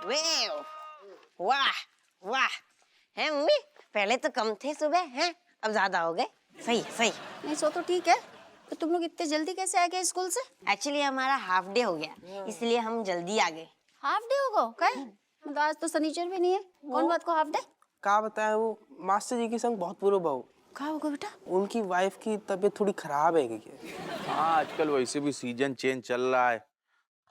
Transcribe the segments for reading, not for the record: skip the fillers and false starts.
वाह वाह है मम्मी, पहले तो कम थे सुबह हैं, अब ज्यादा हो गए। सही है सही। नहीं सो तो ठीक है, तो तुम लोग इतने जल्दी कैसे आ गए स्कूल से? एक्चुअली हमारा हाफ डे हो गया, इसलिए हम जल्दी आ गए। हाफ डे होगा काय? मतलब आज तो शनिचर भी नहीं है, कौन बात को हाफ डे? का बताया वो मास्टर जी के संग बहुत बुरो बहु। कहा होगा बेटा? उनकी वाइफ की तबीयत थोड़ी खराब है क्या? हाँ, आजकल वैसे भी सीजन चेंज चल रहा है,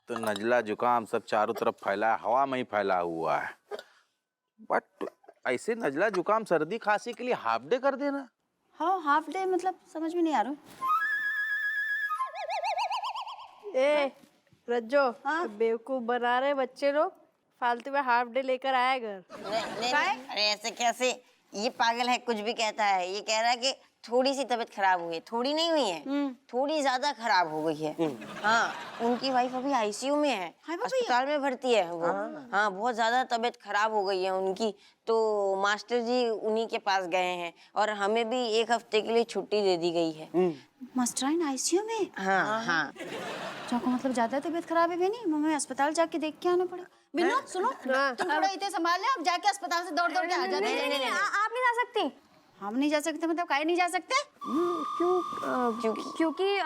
तो नजला जुकाम सब चारों तरफ फैला है, हवा में ही फैला हुआ है। बट ऐसे नजला जुकाम सर्दी खांसी के लिए हाफ डे कर देना। हाँ हाफ डे मतलब समझ में नहीं आ रहा। ए रज्जो, हाँ? बेवकूफ बना रहे बच्चे लोग, फालतू में हाफ डे लेकर आए घर। नहीं, अरे ऐसे कैसे, ये पागल है, कुछ भी कहता है। ये कह रहा है कि थोड़ी सी तबीयत खराब हुई है, थोड़ी नहीं हुई है, थोड़ी ज्यादा खराब हो गई है। हाँ, उनकी वाइफ अभी आईसीयू में है, अस्पताल में भर्ती है वो। हाँ, बहुत ज्यादा तबीयत खराब हो गई है उनकी, तो मास्टर जी उन्हीं के पास गए हैं और हमें भी 1 हफ्ते के लिए छुट्टी दे दी गई है। मास्टराइन आईसीयू में? हाँ हाँ। जाको मतलब ज्यादा तबीयत खराब है भी नहीं, मम्मी अस्पताल जाके देख के आना पड़ेगा। बिन्नू सुनो, तुम थोड़ा इधे संभाल ले, अब जाके अस्पताल से दौड़ दौड़ के आ जाते। नहीं, आप नहीं जा सकती। हम नहीं जा सकते मतलब काहे नहीं जा सकते? क्योंकि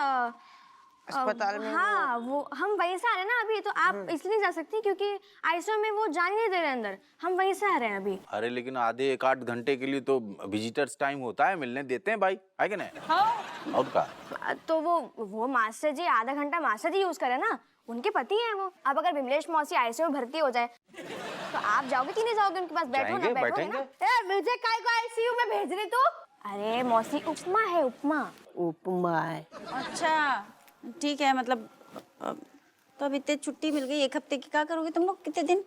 अस्पताल में हाँ वो हम वहीं से आ रहे हैं ना अभी, तो आप इसलिए नहीं जा सकती क्योंकि आईसीयू में वो जाने नहीं दे रहे अंदर, हम वहीं से आ रहे हैं अभी। अरे लेकिन आधे 1-8 घंटे के लिए तो विजिटर्स टाइम होता है, मिलने देते हैं भाई, है कि नहीं? हाँ। और का? तो वो मास्टर जी आधा घंटा मास्टर जी यूज करे ना, उनके पति हैं वो। अब अगर विमलेश मौसी आईसीयू में भर्ती हो जाए तो आप जाओगे कि नहीं जाओगे उनके पास? बैठो ना, बैठोगे ना। मुझे काय को आईसीयू में भेज रही तू? अरे मौसी, उपमा है उपमा। उपमा है? अच्छा ठीक है, मतलब तो अब इतने छुट्टी मिल गई 1 हफ्ते की, क्या करोगे तुम लोग कितने दिन?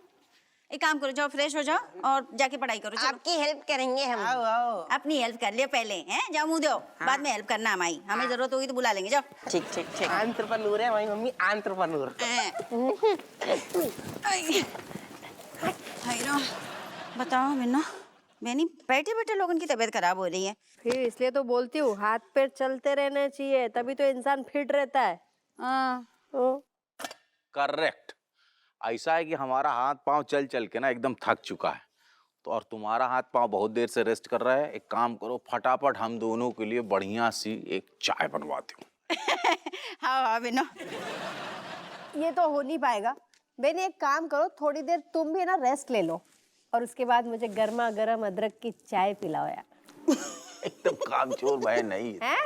एक काम करो, जाओ फ्रेश हो जाओ और जाके पढ़ाई करो। चलो। आपकी हेल्प करेंगे हम। आओ आओ। अपनी हेल्प कर लियो पहले, हैं? जाओ मुंह दो, बाद में हेल्प करना हमारी, हमें जरूरत होगी तो बुला लेंगे, जाओ। ठीक ठीक ठीक। एंटरप्रेन्योर है हमारी मम्मी, एंटरप्रेन्योर। बताओ बिन्नू, बेनी बैठे बैठे लोगों की तबीयत खराब हो रही है। फिर इसलिए तो बोलती हूँ हाथ पैर चलते रहने चाहिए, तभी तो इंसान फिट रहता है। करेक्ट। ऐसा है कि हमारा हाथ पांव चल चल के ना एकदम थक चुका है, तो और तुम्हारा हाथ पांव बहुत देर से रेस्ट कर रहा है। एक काम करो, फटाफट हम दोनों के लिए बढ़िया सी एक चाय बनवाती हूँ। हाँ हाँ बिन्नू, ये तो हो नहीं पाएगा। बेनी एक काम करो, थोड़ी देर तुम भी ना रेस्ट ले लो और उसके बाद मुझे गर्मा गर्म अदरक की चाय पिलाओ यार। एकदम कामचोर बहन नहीं है?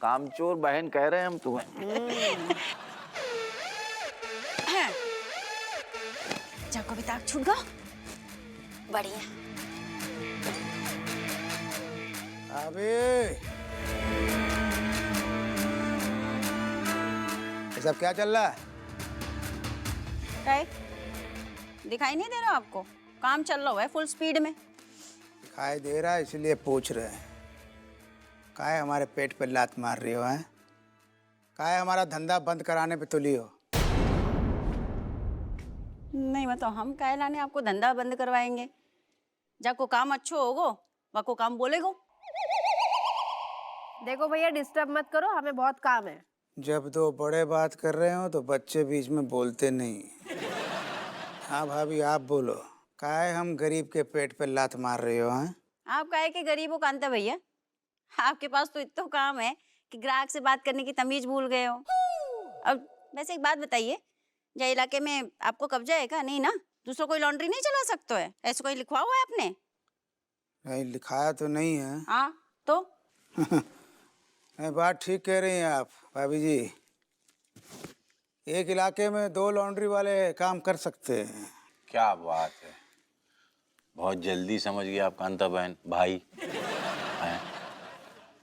कामचोर बहन कह रहे हैं हम तुम्हें। जाको भी ताक छूट गो। बढ़िया। अबे ये सब क्या चल रहा है? काय? दिखाई नहीं दे रहा आपको? काम चल रहा है फुल स्पीड में। दिखाई दे रहा है इसलिए पूछ रहे हैं। काहे हमारे पेट पे लात मार रही हो? हैं काहे हमारा धंधा बंद कराने पे तुली हो? नहीं मतलब हम काहे लाने आपको धंधा बंद करवाएंगे? जाको काम अच्छो होगो वाको काम बोलेगो। देखो भैया डिस्टर्ब मत करो, हमें बहुत काम है। जब दो बड़े बात कर रहे हो तो बच्चे बीच में बोलते नहीं। हाँ भाभी आप बोलो, काहे हम गरीब के पेट पे लात मार रही हो? हैं आप काहे के गरीबों कांता भैया, आपके पास तो इतना काम है कि ग्राहक से बात करने की तमीज भूल गए हो। अब वैसे एक बात बताइए, या इलाके में आपको कब्जा है क्या? नहीं ना? दूसरा कोई लॉन्ड्री नहीं चला सकते है? ऐसे कोई लिखवा हुआ है आपने? नहीं लिखाया तो नहीं है। हाँ तो नहीं बात ठीक कह रही हैं आप भाभी जी। एक इलाके में 2 लॉन्ड्री वाले काम कर सकते हैं। क्या बात है, बहुत जल्दी समझ गया आप कांता बहन भाई हैं?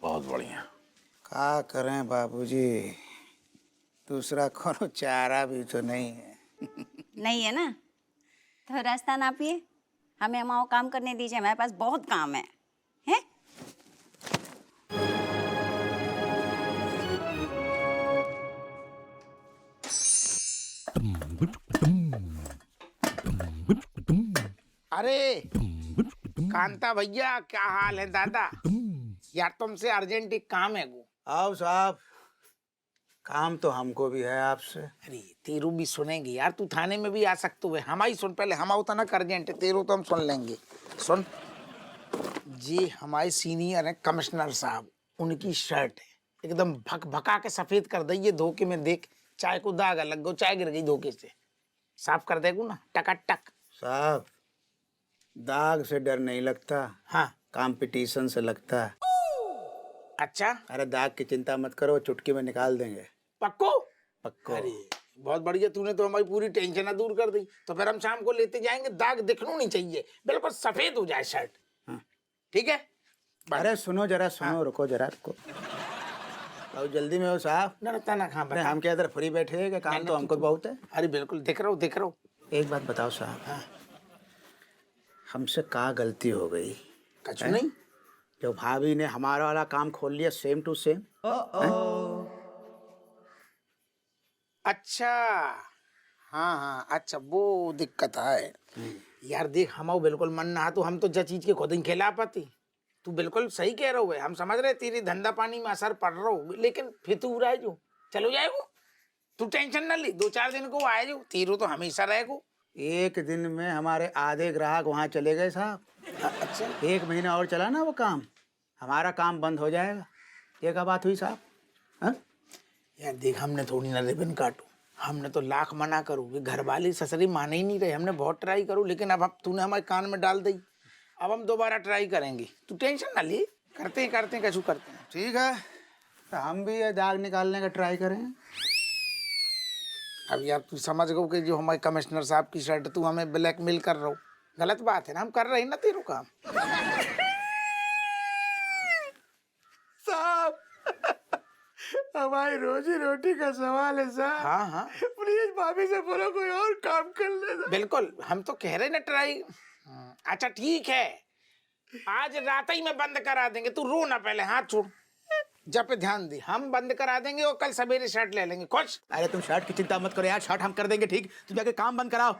बहुत बढ़िया। क्या करें बाबूजी, दूसरा कोनो चारा भी तो नहीं है। नहीं है ना? तो रास्ता नापिए, हमें हमारा काम करने दीजिए, हमारे पास बहुत काम है। हैं? अरे कांता भैया, क्या हाल है दादा? यार तुमसे अर्जेंट एक काम है। आओ साहब। काम तो हमको भी है आपसे। अरे तेरू भी सुनेंगे यार, तू थाने में भी आ सकते हुए। हमारी सुन पहले, हम होता ना अर्जेंट है, तेरू तो हम सुन लेंगे। सुन, जी हमारे सीनियर है कमिश्नर साहब, उनकी शर्ट है एकदम भक भका के सफेद कर दइए, धोखे में देख चाय को दाग लग गो, चाय गिर गई धोखे से, साफ कर देगू ना टकाटक। साहब, दाग से डर नहीं लगता, हाँ कंपटीशन से लगता है। अच्छा, अरे दाग की चिंता मत करो, चुटकी में निकाल देंगे। पक्को? पक्को। अरे बहुत बढ़िया, तूने तो हमारी पूरी टेंशन दूर कर दी। तो फिर हम शाम को लेते जाएंगे, दाग दिखना नहीं चाहिए, बिल्कुल सफेद हो जाए शर्ट। ठीक है? अरे सुनो जरा, सुनो, रुको जरा, रुको। बहुत जल्दी में हो साहब? ना ना हाँ अरे हम क्या इधर फ्री बैठे हैं, काम तो हमको बहुत है। अरे बिल्कुल दिख रहा हूँ। एक बात बताओ साहब, हमसे क्या गलती हो गई? कछु नहीं। जो भाभी ने हमारा वाला काम खोल लिया सेम टू सेम। अच्छा, हाँ अच्छा, वो दिक्कत है यार। देख हम बिल्कुल मन ना तो हम तो जा चीज के खुद ही खिला पाती। तू बिल्कुल सही कह रहा है, हम समझ रहे तेरी धंधा पानी में असर पड़ रहा हो, लेकिन फिर तू रह जो चलो जाएगो। तू टेंशन ना ली, 2-4 दिन को आए जो, तेरू तो हमेशा रहेगो। एक दिन में हमारे आधे ग्राहक वहाँ चले गए साहब। अच्छा, 1 महीना और चला ना वो काम, हमारा काम बंद हो जाएगा। ये क्या बात हुई साहब? हाँ? यार देख, हमने थोड़ी ना रिबन काटू, हमने तो लाख मना करूँ कि घर वाली ससुरी माने ही नहीं रहे। हमने बहुत ट्राई करूँ, लेकिन अब तूने हमारे कान में डाल दी। अब हम दोबारा ट्राई करेंगे, तू टेंशन ना लिए, करते हैं कैसे करते हैं। ठीक है, तो हम भी ये दाग निकालने का ट्राई करें। अब यार तू समझ गो कि जो हमारे कमिश्नर साहब की शर्ट तू हमें ब्लैकमेल कर रहा हो, गलत बात है ना। हम कर रहे हैं ना तेरू काम। साहब, हमारी रोजी रोटी का सवाल है साहब। हाँ प्लीज भाभी से बोलो कोई और काम कर ले। बिल्कुल, हम तो कह रहे ना ट्राई। अच्छा ठीक है, आज रात ही में बंद करा देंगे, तू रो ना, पहले हाथ छोड़, जब पे ध्यान दे। हम बंद करा देंगे और कल सवेरे शर्ट ले लेंगे। खुश? अरे तुम शर्ट की चिंता मत करो यार, शर्ट हम कर देंगे ठीक। तुम जाके काम बंद कराओ।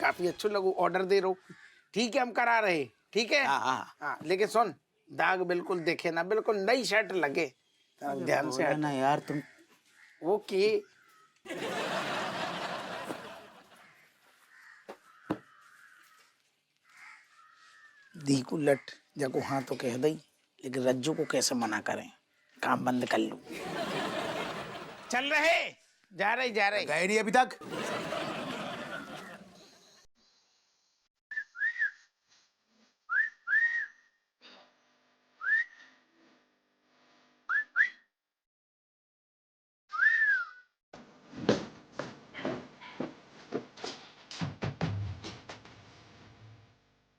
काफी अच्छे लगो, ऑर्डर दे रहो। ठीक है, हम करा रहे। ठीक है, हाँ, लेकिन सुन, दाग बिल्कुल देखे ना, बिल्कुल नई शर्ट लगे, ध्यान से हट ना यार तुम। ओके। दी को लट जाको हाँ तो कह दई, लेकिन रज्जू को कैसे मना करें? काम बंद कर लो। चल रहे, जा रहे गए नहीं अभी तक।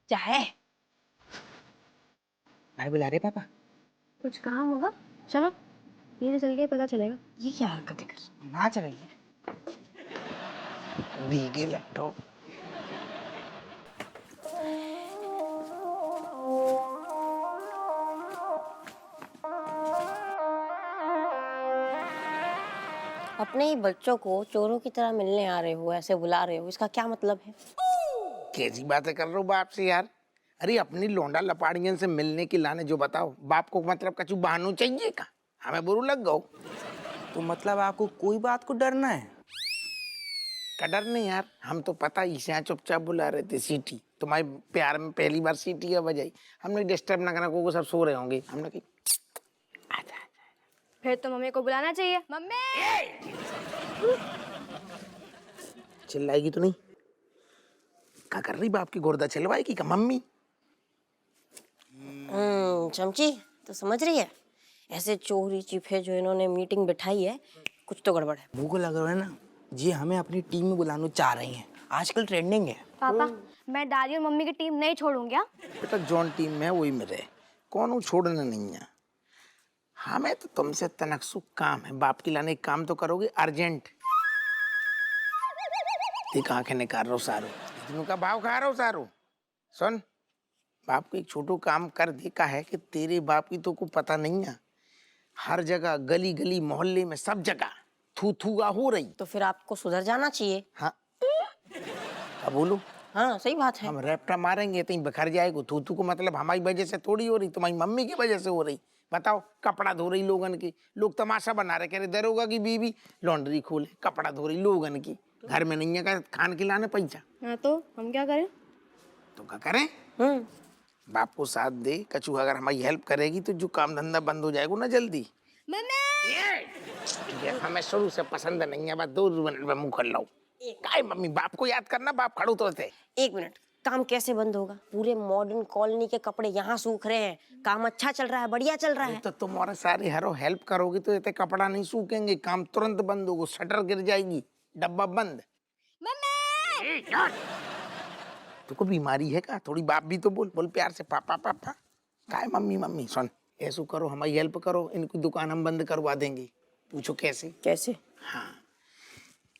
चाहे भाई बुला रहे पापा। कुछ काम होगा, चलो धीरे चल के पता चलेगा। ये क्या हरकतें कर? नाच रही है। भीगे लैपटॉप। अपने ही बच्चों को चोरों की तरह मिलने आ रहे हो, ऐसे बुला रहे हो, इसका क्या मतलब है? कैसी बातें कर रहे हो बाप से यार? अरे अपनी लोंडा लपाड़ियन से मिलने की लाने जो बताओ, बाप को मतलब कछु बहानू चाहिए का? हमें बुरू लग गो। तो मतलब आपको कोई बात को डरना है? का डर नहीं यार, हम तो पता ही से यहाँ चुपचाप बुला रहे थे। सीटी तुम्हारे प्यार में पहली बार सीटी है बजाई, हमने डिस्टर्ब ना करना, को सब सो रहे होंगे, हमने कही आजा। फिर तो मम्मी को बुलाना चाहिए। मम्मी! चिल्लाएगी तो नहीं? क्या कर रही बाप की गुर्दा छिलवाएगी का मम्मी? चमची तो समझ रही है, ऐसे चोरी चिपे जो इन्होंने मीटिंग बिठाई है, कुछ तो गड़बड़ है। भूख लग रहा है ना जी, हमें अपनी टीम में बुलाना चाह रही हैं, आजकल ट्रेंडिंग है। पापा, मैं दादी और मम्मी की टीम नहीं छोड़ूंगी। बेटा जॉन टीम में वही में रहे, कौन छोड़ने नहीं है। हमें तो तुमसे तनकसु काम है, बाप की लाने काम तो करोगे अर्जेंट। देख आंखें निकाल रहा सारो, इतनों का भाव खा रहा सारो। सुन, बाप को एक छोटो काम कर देखा है कि तेरे बाप की तो को पता नहीं है, हर जगह गली गली मोहल्ले में सब जगह थू थूगा हो रही। तो फिर आपको सुधर जाना चाहिए। हाँ अब बोलो। हाँ सही बात है। हम रैप्टा मारेंगे तो बिखर जाएगा। थू थू को मतलब हमारी वजह से थोड़ी हो रही, तुम्हारी मम्मी की वजह से हो रही। बताओ, कपड़ा धो रही लोगन की, लोग तमाशा बना रहे, कह रहे दरोगा की बीवी लॉन्ड्री खोले, कपड़ा धो रही लोगन की, घर में नहीं है का खान खिलाने पैसा। हाँ तो हम क्या करें? तो क्या करें? बाप को साथ दे, कचू अगर हमारी हेल्प करेगी तो जो काम धंधा बंद हो जाएगा ना जल्दी। ये हमें शुरू से पसंद नहीं है, बस 2 मिनट में मुंह खोल लो। काय मम्मी, बाप को याद करना, बाप खड़ू तो थे। 1 मिनट, काम कैसे बंद होगा? पूरे मॉडर्न कॉलोनी के कपड़े यहाँ सूख रहे हैं, काम अच्छा चल रहा है, बढ़िया चल रहा है। तो तुम्हारे सारे हरो हेल्प करोगी तो ये कपड़ा नहीं सूखेंगे, काम तुरंत बंद होगा, शटर गिर जाएगी, डब्बा बंद। तुमको बीमारी है का? थोड़ी बाप भी तो बोल बोल प्यार से, पापा पापा। काय मम्मी मम्मी, सुन ऐसा करो, हमारी हेल्प करो, इनकी दुकान हम बंद करवा देंगे। पूछो कैसे? कैसे? हाँ,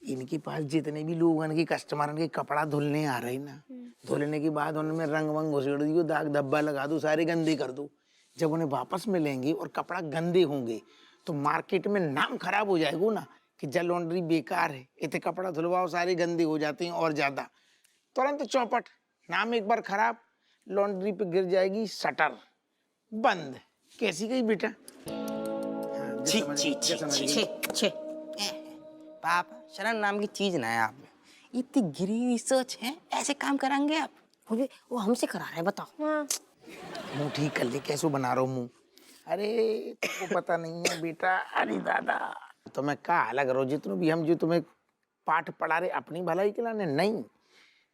इनके पास जितने भी लोग इनके कस्टमर के कपड़ा धुलने आ रहे ना, धुलने के बाद उनमें रंग वंग घुसेड़ दियो, दाग धब्बा लगा दो, सारे गंदे कर दो। जब उन्हें वापस मिलेंगे और कपड़ा गंदे होंगे तो मार्केट में नाम खराब हो जाएगा ना कि जल लॉन्ड्री बेकार है, इतने कपड़ा धुलवाओ सारे गंदे हो जाते हैं और ज्यादा, तुरंत चौपट। नाम एक बार खराब, लॉन्ड्री पे गिर जाएगी शटर बंद। कैसी गई बेटा? छी छी छी छी छी छी। पापा, शरण नाम की चीज ना है आप में, इतनी गिरी हुई सोच है, ऐसे काम कराएंगे आप? वो हमसे करा रहे हैं, बताओ। मुंह ठीक कर ले, कैसे बना रहा हूँ मुंह? अरे तुमको पता नहीं है बेटा, अरे दादा तुम्हें क्या अलग रहो, जितने भी हम जो तुम्हें पाठ पढ़ा रहे अपनी भलाई के लाने नहीं,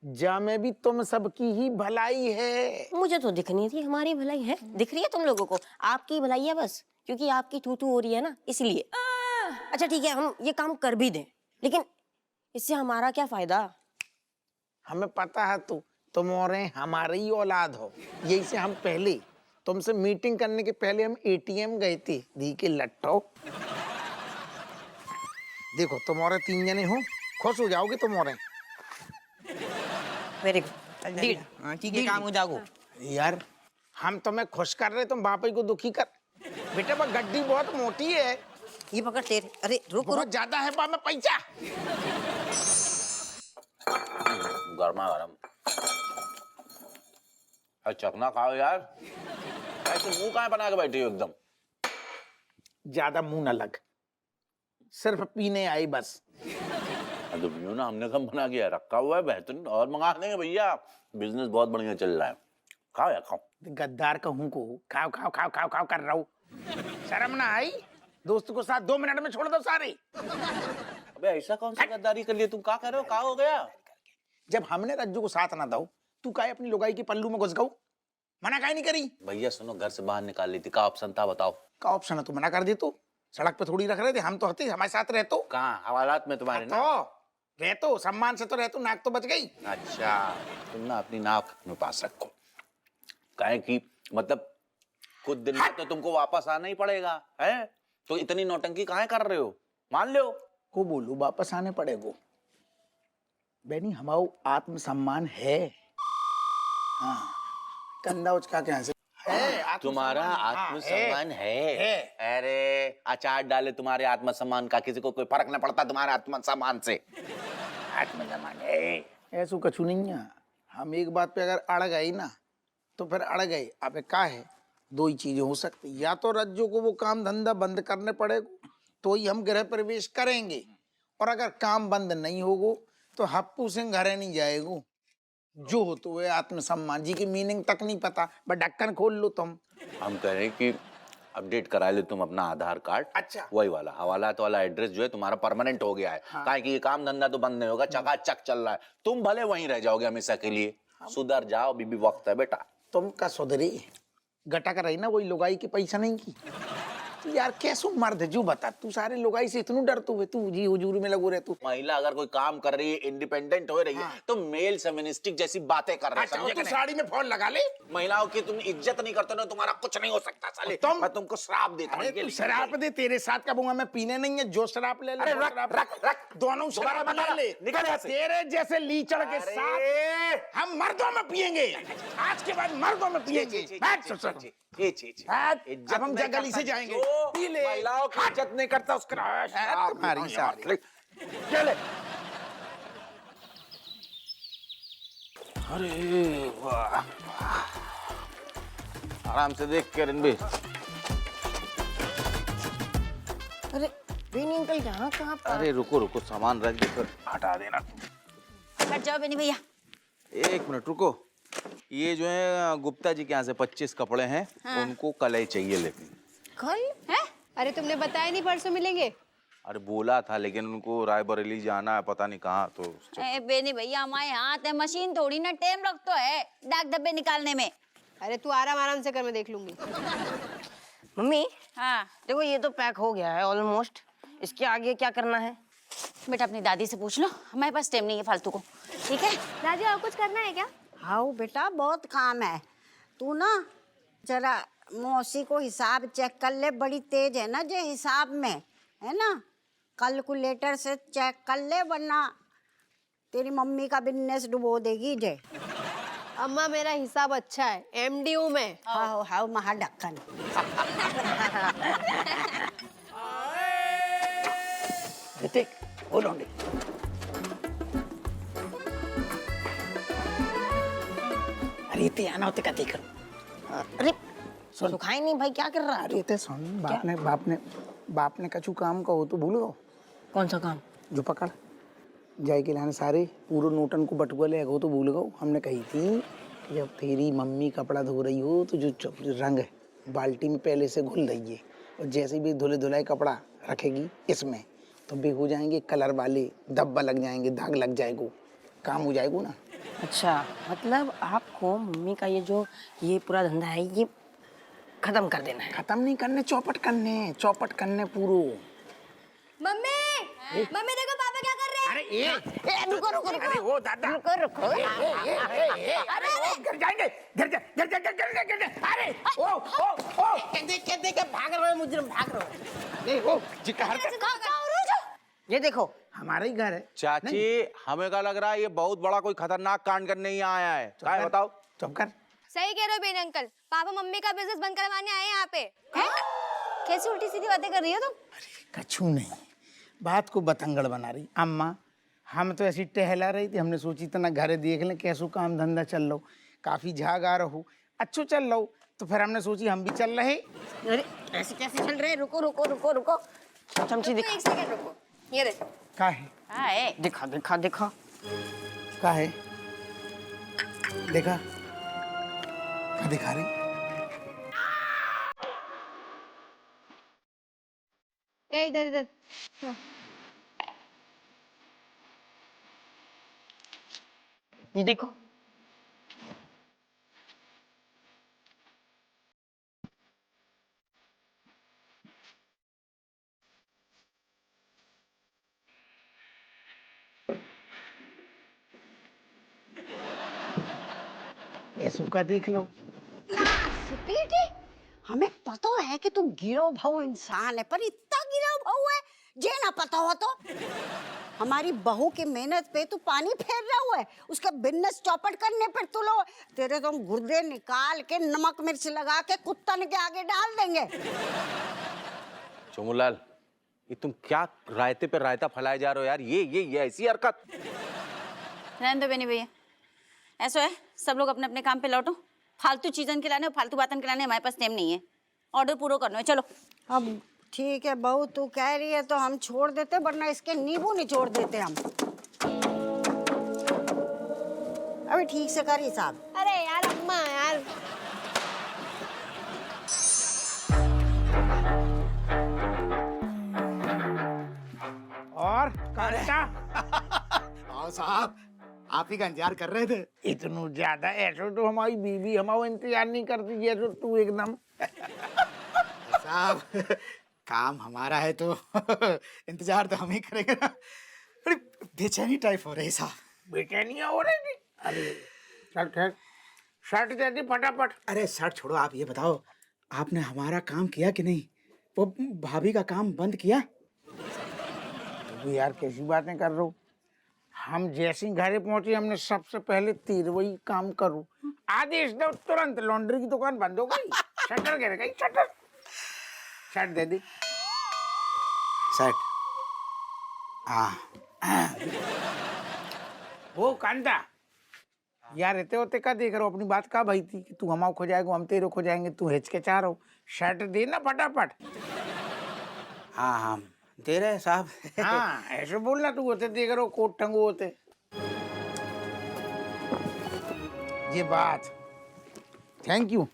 जा में भी तुम सबकी ही भलाई है। मुझे तो दिख नहीं रही हमारी भलाई है, दिख रही है तुम लोगों को आपकी भलाई है बस, क्योंकि आपकी तू हो रही है ना, इसलिए। अच्छा ठीक है, हम ये काम कर भी दें, लेकिन इससे हमारा क्या फायदा? हमें पता है तुम और हमारे ही औलाद हो, यही से हम पहले तुमसे मीटिंग करने के पहले हम एटीएम गए थे, दी के लट्टो। देखो तुम और 3 जने हो, खुश हो जाओगे तुम और। वेरी गुड, ठीक है, काम हो जाओ। यार हम तुम्हें खुश कर रहे, तुम बाप को दुखी कर। बेटा वो गड्डी बहुत मोटी है, ये पकड़ तेरे। अरे रुक बहुत ज्यादा है बाप में पैसा। गर्मा गरम चखना खाओ यार, ऐसे मुंह कहाँ बना के बैठी हो एकदम? ज्यादा मुंह न लग, सिर्फ पीने आई बस। तो पियो ना, हमने कम बना के रखा हुआ है, बेहतरीन और मंगा देंगे भैया, बिजनेस बहुत बढ़िया चल रहा है। खाओ यार खाओ। गद्दार कहूँ को खाओ खाओ खाओ खाओ खाओ कर रहा हूँ, शर्म ना आई? दोस्त को साथ 2 मिनट में छोड़ दो सारे। अबे ऐसा कौन सा गद्दारी कर लिया तुम? क्या कर रहे हो? क्या हो गया? जब हमने रज्जू को साथ ना दो, तू काहे अपनी लुगाई के पल्लू में घुस गऊ? मना काहे नहीं करी? भैया सुनो, घर से बाहर निकाल ली थी, क्या ऑप्शन था बताओ? का ऑप्शन है? तू मना कर दे, तो सड़क पे थोड़ी रख रहे थे, हम तो हते हमारे साथ रहतो। कहाँ हवालात में तुम्हारे ना? तो रहतो सम्मान से तो रहतो, नाक तो बच गई। अच्छा, तुम ना अपनी नाक में पास रखो, काहे कि मतलब कुछ दिन में तो तुमको वापस आना ही पड़ेगा, है? तो इतनी नौटंकी काहे कर रहे हो? मान लो को बोलू वापस आने पड़ेगो। बेनी हमारा आत्मसम्मान है। हाँ, कंधा उचका के से है, तुम्हारा आत्मसम्मान है। अरे अचार डाले तुम्हारे आत्मसम्मान का, किसी को कोई फर्क न पड़ता तुम्हारे आत्मसम्मान से। आत्मसम्मान है, ऐसा कछु नहीं है। हम एक बात पे अगर अड़ गए ना तो फिर अड़ गए। अब क्या है, 2 ही चीजें हो सकती, या तो रज्जू को वो काम धंधा बंद करने पड़ेगा तो ही हम गृह प्रवेश करेंगे, और अगर काम बंद नहीं होगा तो हप्पू सिंह घरे नहीं जाएगो। जो हो तो वे आत्मसम्मान जी की मीनिंग तक नहीं पता, बस ढक्कन खोल लो तुम। हम कह रहे हैं कि अपडेट करा ले तुम अपना आधार कार्ड। अच्छा, वही वाला हवालात वाला एड्रेस जो है तुम्हारा परमानेंट हो गया है। हाँ। काहे कि ये काम धंधा तो बंद नहीं होगा, चकाचक चल रहा है, तुम भले वहीं रह जाओगे हमेशा के लिए। सुधर जाओ, बीबी वक्त है बेटा। तुम का सुधरी गटक रही ना वही लुगाई के पैसा नहीं की। तो यार कैसो मर्द है जो बता, तू सारे लुगाई से इतनू डरतू है, तू जी हुजूर में लगो रहे तू। महिला अगर कोई काम कर रही है, इंडिपेंडेंट हो रही है, तो मेल फेमिनिस्टिक जैसी बातें कर रहे अच्छा, हैं, तू साड़ी में फॉल लगा ले। महिलाओं की तुम इज्जत नहीं करते ना, तुम्हारा कुछ नहीं हो सकता साले। मैं तुमको श्राप देता हूं। तू शराब दे, तेरे साथ का बूंगा मैं पीने नहीं है, जो शराब ले ले। रख दोनों शराब बना ले, निकल यहाँ से। तेरे जैसे लीचड़ के साथ हम मर्दों में पियेंगे, आज के बाद मर्दों में पियेंगे। अब हम गली से जाएंगे, पी ले। महिलाओं की इज्जत नहीं करता उसका तुम्हारी सारी। चले। अरे वाह, आराम से देख के रणबीर। अरे बेनी अंकल यहाँ कहाँ पर? अरे रुको रुको, सामान रख दे फिर हटा देना। हट जाओ बेनी भैया। एक मिनट रुको, ये जो है गुप्ता जी के यहाँ से 25 कपड़े हैं, उनको कल ही चाहिए लेकिन। कल? हैं? अरे तुमने बताया नहीं परसों मिलेंगे? अरे बोला था लेकिन उनको रायबरेली जाना है, पता नहीं कहाँ तो। ए बेनी भैया, हमारे हाथ है, मशीन थोड़ी ना टाइम लगता है डाक डब्बे निकालने में। अरे तू आराम आराम से कर, मैं देख लूंगी। मम्मी हाँ देखो, ये तो पैक हो गया है ऑलमोस्ट। इसके आगे क्या करना है? बेटा, अपनी दादी से पूछ लो, हमारे पास टाइम नहीं है फालतू को। ठीक है दादी और कुछ करना है क्या? हाँ बेटा, बहुत काम है। तू ना जरा मौसी को हिसाब चेक कर ले, बड़ी तेज है ना जे हिसाब में, है ना। कैलकुलेटर से चेक कर ले, वरना तेरी मम्मी का बिजनेस डुबो देगी जे। अम्मा मेरा हिसाब अच्छा है, एमडीयू में। हाँ हाँ, महाढक्कन। ऋतिक, ओ लौंडे, अरे इतने आना होते का देख। अरे सुखाई नहीं भाई, क्या कर रहा है? अरे इतने सुन, बाप ने कछु काम कहो तो भूल गो। कौन सा काम? जो पकड़ जाए के लाने सारे पूरे नोटन को बटुआ ले गो तो भूल गो। हमने कही थी कि जब तेरी मम्मी कपड़ा धो रही हो तो जो रंग है बाल्टी में पहले से घुल रही है, और जैसे भी धुले धुलाई कपड़ा रखेगी इसमें तो भी हो जाएंगे कलर वाले धब्बा लग जाएंगे, दाग लग जाएगा, काम हो जाएगा ना। अच्छा, मतलब आपको मम्मी का ये पूरा धंधा है, ये खत्म कर देना है? खत्म नहीं करने, चौपट करने पूरो। मम्मी मम्मी देखो पापा क्या कर रहे हैं। अरे रुको, अरे ओ दादा, रुको। अरे ओ गिर जाएंगे, गिर। अरे ओ कहते के भाग रहे हो मुजरिम, भाग रहे हो। नहीं ओ जी का हरकत। ये देखो, हमारा ही घर है चाची, हमें क्या लग रहा है ये बहुत बड़ा कोई खतरनाक कांड करने ही आया है। क्या है बताओ? चुप कर। सही कह रहे हो बेन अंकल, पापा मम्मी का बिजनेस बंद करवाने आए हैं यहाँ पे। हैं? कैसी उल्टी सीधी बातें कर रही हो तुम? कछु नहीं, बात को बतंगड़ बना रही अम्मा। हम तो ऐसी टहला रही थी, हमने सोची तना घर देख लें कैसो काम धंधा चल रहा, काफी झाग आ रहा, अच्छो चल रहा, तो फिर हमने सोची हम भी चल रहे। अरे ऐसे कैसे चल रहे? रुको। चमची दिखा। एक सेकंड रुको, ये देखो। का है? हाँ है। दिखा। का है? देखा का दिखा रही? इधर। ये देखो। ऐसो का देख लो। बेटे, हमें पता है कि तू गिरो भाव इंसान है, पर इतना गिरो भाव है जे ना पता हो तो। हमारी बहू की मेहनत पे तू पानी फेर रहा है, उसका बिजनेस चौपट करने पर तू लो। तेरे तो हम गुर्दे निकाल के नमक मिर्च लगा के कुत्तन के आगे डाल देंगे। चोमूलाल, ये तुम क्या रायते पे रायता फैलाए जा रहे हो यार? ये ऐसी हरकत। रहने दो बेनी भैया, ऐसा है, सब लोग अपने अपने काम पे लौटो। फालतू चीजन खिलाने और फालतू बातन खिलाने हमारे पास टाइम नहीं है। ऑर्डर पूरा करना है, चलो। अब ठीक है बहू, तू कह रही है तो हम छोड़ देते, वरना इसके नींबू नहीं छोड़ देते हम। अभी ठीक से कर हिसाब। अरे यार अम्मा यार। और कांटा आओ साहब, आप ही का इंतजार कर रहे थे। इतना ज्यादा ऐसा तो हमारी बीवी हमारा इंतजार नहीं करती जैसे तू एकदम। साहब काम हमारा है तो इंतजार तो हम ही करेंगे ना। अरे बेचैनी टाइप हो रही साहब। बेचैनी हो रही थी? अरे शर्ट दे दी फटाफट। अरे शर्ट छोड़ो, आप ये बताओ आपने हमारा काम किया कि नहीं? वो भाभी का काम बंद किया? तो यार कैसी बातें कर रहे हो? हम जैसे ही घरे पहुंचे हमने सबसे पहले वही काम करो, आदेश दो, तुरंत लॉन्ड्री की दुकान बंद हो गई, शटर गिर गई, शर्ट दे दी। शर्ट हाँ। वो कांता यार, रहते होते का देख रहे हो? अपनी बात का भाई थी कि तू हमारा खो जाएगा, हम तेरे खो जाएंगे, तू हिचकिचा रहो। शर्ट दे ना फटाफट। हाँ हाँ दे रहे हैं साहब। हाँ ऐसे बोलना, तू होते देख रहे हो कोट टंगू होते। ये बात, थैंक यू।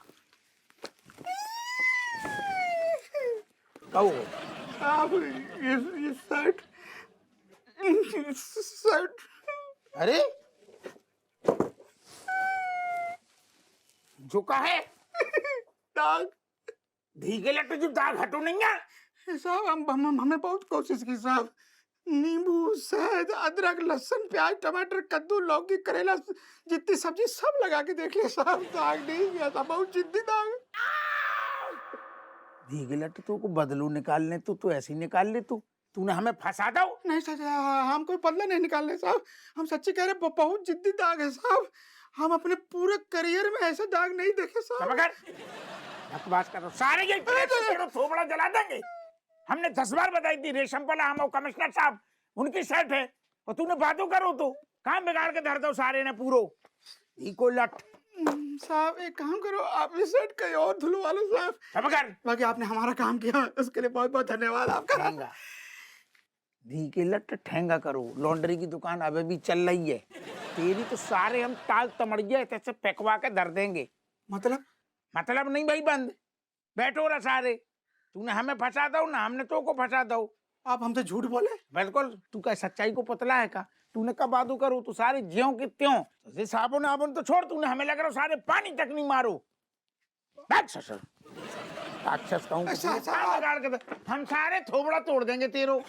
कहो साहब ये शर्ट अरे जो का है दाग धीगे लट जो दाग हटो नहीं है साहब। हम हमने बहुत कोशिश की साहब। नींबू, शहद, अदरक, लहसुन, प्याज, टमाटर, कद्दू, लौकी, करेला, जितनी सब्जी सब लगा के देख लिया साहब, दाग नहीं गया था। बहुत जिद्दी दाग। धीगे लट तो को बदलू निकालने तो ऐसे ही निकाल ले तूने हमें फंसा दो। नहीं सर, हम कोई बदला नहीं निकालने साहब। हम सच्ची कह रहे, बहुत जिद्दी दाग है साहब। हम अपने पूरे करियर में ऐसे दाग नहीं देखे साहब। बकवास करो सारे, ये थोबड़ा जला देंगे। हमने 10 बार बताई थी रेशमपला हम कमिश्नर साहब उनकी शर्ट है, और तूने बातों करो तो काम बिगाड़ के धर दो सारे ने पूरो। इको लट साहब एक काम करो, आप इस शर्ट कहीं और धुलवा लो साहब। बाकी आपने हमारा काम किया, उसके लिए बहुत बहुत धन्यवाद आपका। धी के लट ठेंगा करो, लॉन्ड्री की दुकान अभी भी चल रही है तेरी, तो सारे हम ताल तमड़िया ऐसे फेंकवा के धर देंगे। मतलब नहीं भाई, बंद बैठो रहा सारे। तूने हमें फंसा दो ना, हमने तो को फंसा दो। आप हमसे झूठ बोले? बिल्कुल, तू क्या सच्चाई को पतला है का? तूने कब बादू करो तो सारे ज्यों के त्यों। साबुन आबुन तो छोड़, तूने हमें लग रहा सारे पानी तक नहीं मारो। राक्षस कहूँ, हम सारे थोबड़ा तोड़ देंगे तेरो।